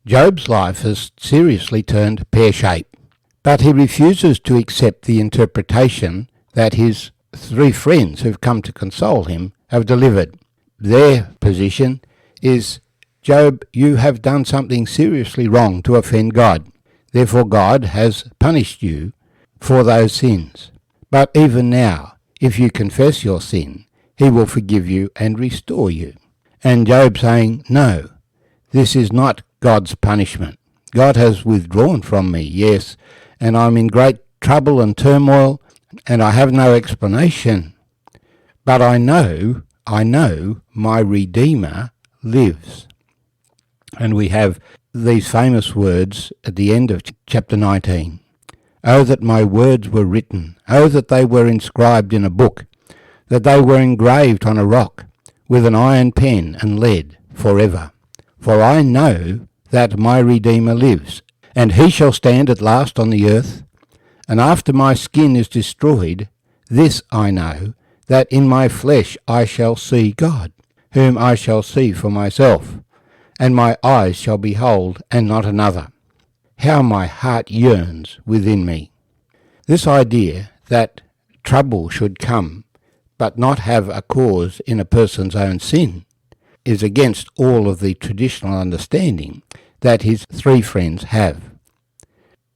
Job's life has seriously turned pear-shaped, but he refuses to accept the interpretation that his three friends who've come to console him have delivered. Their position is, Job, you have done something seriously wrong to offend God. Therefore God has punished you for those sins. But even now, if you confess your sin, he will forgive you and restore you. And Job saying, no, this is not God's punishment. God has withdrawn from me, yes, and I'm in great trouble and turmoil, and I have no explanation. But I know my Redeemer lives. And we have these famous words at the end of chapter 19. Oh, that my words were written. Oh, that they were inscribed in a book, that they were engraved on a rock with an iron pen and lead forever. For I know that my Redeemer lives, and he shall stand at last on the earth. And after my skin is destroyed, this I know, that in my flesh I shall see God, whom I shall see for myself, and my eyes shall behold, and not another. How my heart yearns within me. This idea that trouble should come, but not have a cause in a person's own sin, is against all of the traditional understanding that his three friends have.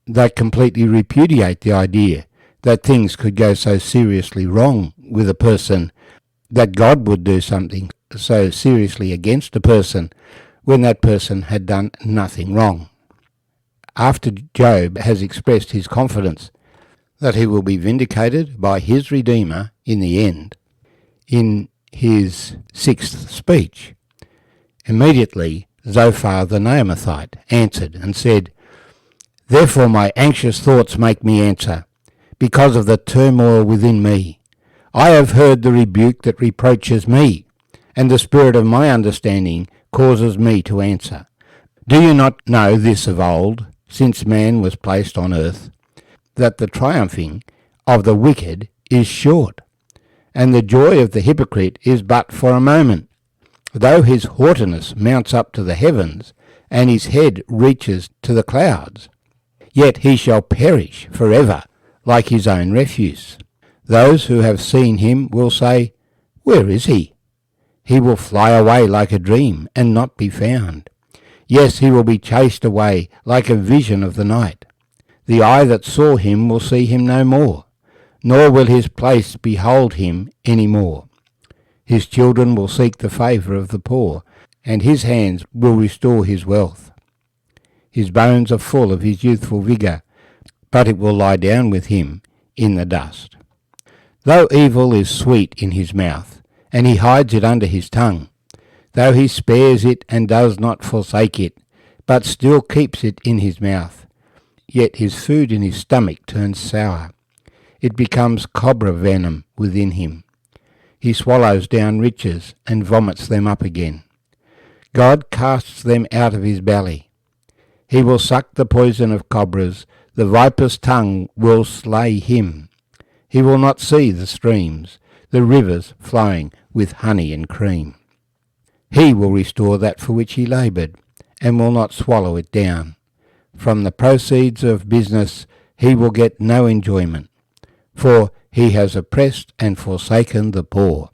They completely repudiate the idea that things could go so seriously wrong with a person, that God would do something so seriously against a person when that person had done nothing wrong. After Job has expressed his confidence that he will be vindicated by his Redeemer in the end, in his sixth speech, immediately Zophar the Naamathite answered and said, Therefore my anxious thoughts make me answer, because of the turmoil within me. I have heard the rebuke that reproaches me, and the spirit of my understanding causes me to answer. Do you not know this of old, since man was placed on earth, that the triumphing of the wicked is short, and the joy of the hypocrite is but for a moment? Though his haughtiness mounts up to the heavens, and his head reaches to the clouds, yet he shall perish forever like his own refuse. Those who have seen him will say, Where is he? He will fly away like a dream, and not be found. Yes, he will be chased away like a vision of the night. The eye that saw him will see him no more, nor will his place behold him any more. His children will seek the favour of the poor, and his hands will restore his wealth. His bones are full of his youthful vigour, but it will lie down with him in the dust. Though evil is sweet in his mouth, and he hides it under his tongue, though he spares it and does not forsake it, but still keeps it in his mouth, yet his food in his stomach turns sour. It becomes cobra venom within him. He swallows down riches and vomits them up again. God casts them out of his belly. He will suck the poison of cobras. The viper's tongue will slay him. He will not see the streams, the rivers flowing with honey and cream. He will restore that for which he laboured, and will not swallow it down. From the proceeds of business he will get no enjoyment, for he has oppressed and forsaken the poor.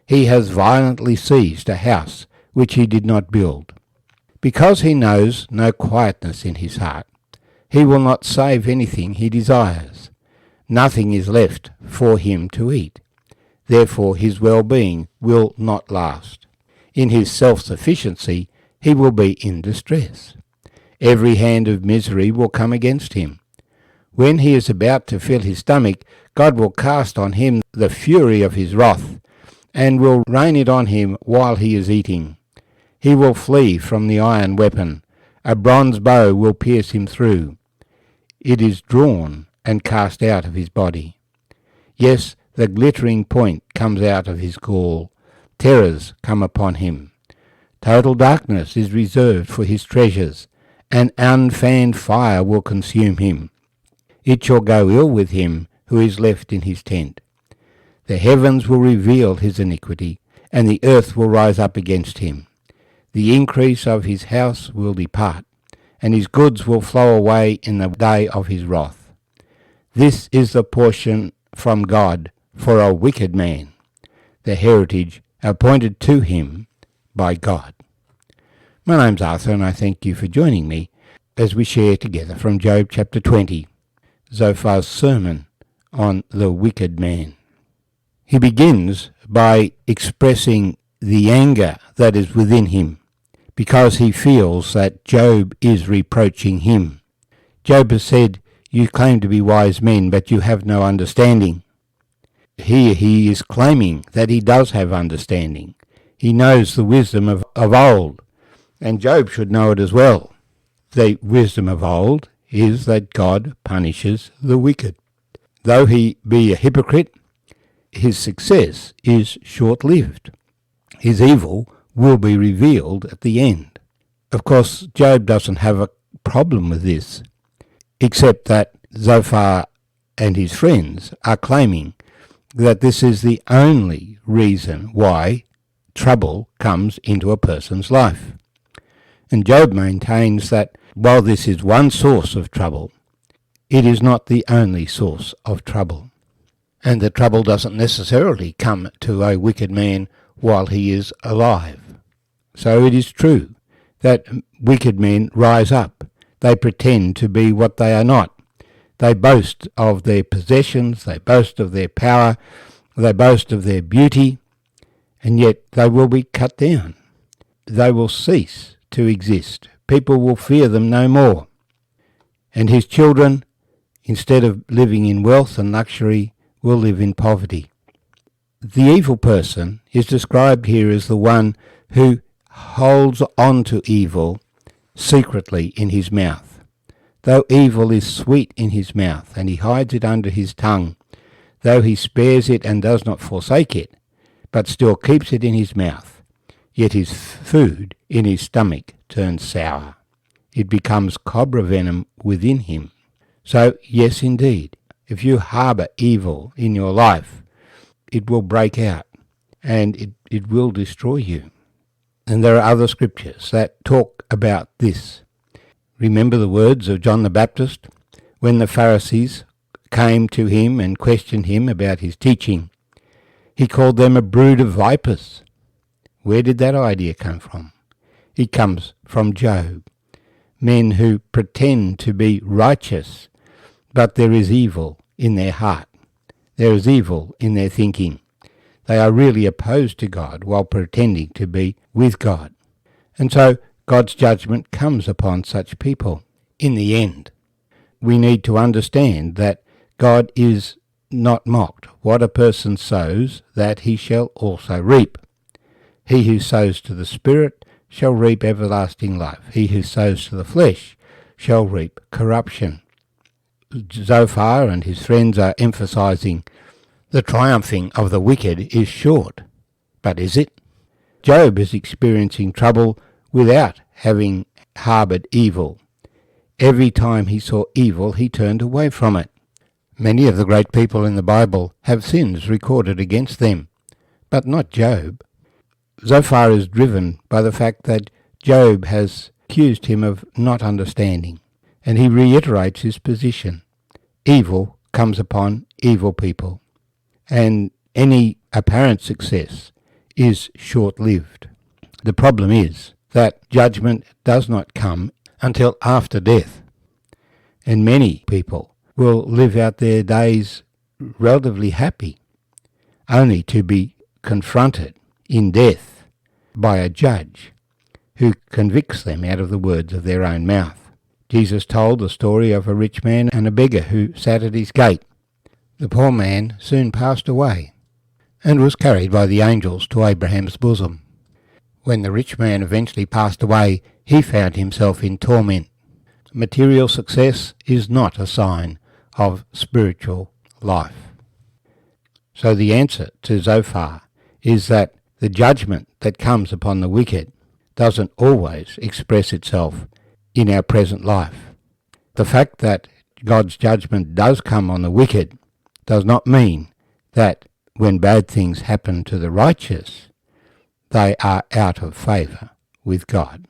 He has violently seized a house which he did not build. Because he knows no quietness in his heart, he will not save anything he desires. Nothing is left for him to eat. Therefore his well-being will not last. In his self-sufficiency he will be in distress. Every hand of misery will come against him. When he is about to fill his stomach, God will cast on him the fury of his wrath, and will rain it on him while he is eating. He will flee from the iron weapon. A bronze bow will pierce him through. It is drawn and cast out of his body. Yes, the glittering point comes out of his gall. Terrors come upon him. Total darkness is reserved for his treasures. An unfanned fire will consume him. It shall go ill with him who is left in his tent. The heavens will reveal his iniquity, and the earth will rise up against him. The increase of his house will depart, and his goods will flow away in the day of his wrath. This is the portion from God for a wicked man, the heritage appointed to him by God. My name's Arthur, and I thank you for joining me as we share together from Job chapter 20, Zophar's sermon on the wicked man. He begins by expressing the anger that is within him, because he feels that Job is reproaching him. Job has said, "You claim to be wise men, but you have no understanding." Here he is claiming that he does have understanding. He knows the wisdom of old, and Job should know it as well. The wisdom of old is that God punishes the wicked. Though he be a hypocrite, his success is short-lived. His evil will be revealed at the end. Of course, Job doesn't have a problem with this, except that Zophar and his friends are claiming that this is the only reason why trouble comes into a person's life. And Job maintains that while this is one source of trouble, it is not the only source of trouble. And the trouble doesn't necessarily come to a wicked man while he is alive. So it is true that wicked men rise up. They pretend to be what they are not. They boast of their possessions, they boast of their power, they boast of their beauty, and yet they will be cut down. They will cease to exist. People will fear them no more. And his children, instead of living in wealth and luxury, will live in poverty. The evil person is described here as the one who holds on to evil secretly in his mouth. Though evil is sweet in his mouth, and he hides it under his tongue, though he spares it and does not forsake it, but still keeps it in his mouth, yet his food in his stomach turns sour. It becomes cobra venom within him. So, yes indeed, if you harbour evil in your life, it will break out, and it will destroy you. And there are other scriptures that talk about this. Remember the words of John the Baptist when the Pharisees came to him and questioned him about his teaching. He called them a brood of vipers. Where did that idea come from? It comes from Job. Men who pretend to be righteous, but there is evil in their heart. There is evil in their thinking. They are really opposed to God while pretending to be with God. And so God's judgment comes upon such people. In the end, we need to understand that God is not mocked. What a person sows, that he shall also reap. He who sows to the Spirit shall reap everlasting life. He who sows to the flesh shall reap corruption. Zophar and his friends are emphasizing the triumphing of the wicked is short. But is it? Job is experiencing trouble without having harboured evil. Every time he saw evil, he turned away from it. Many of the great people in the Bible have sins recorded against them, but not Job. Zophar is driven by the fact that Job has accused him of not understanding, and he reiterates his position. Evil comes upon evil people, and any apparent success is short-lived. The problem is that judgment does not come until after death, and many people will live out their days relatively happy, only to be confronted in death by a judge who convicts them out of the words of their own mouth. Jesus told the story of a rich man and a beggar who sat at his gate. The poor man soon passed away and was carried by the angels to Abraham's bosom. When the rich man eventually passed away, he found himself in torment. Material success is not a sign of spiritual life. So the answer to Zophar is that the judgment that comes upon the wicked doesn't always express itself in our present life. The fact that God's judgment does come on the wicked does not mean that when bad things happen to the righteous, they are out of favour with God.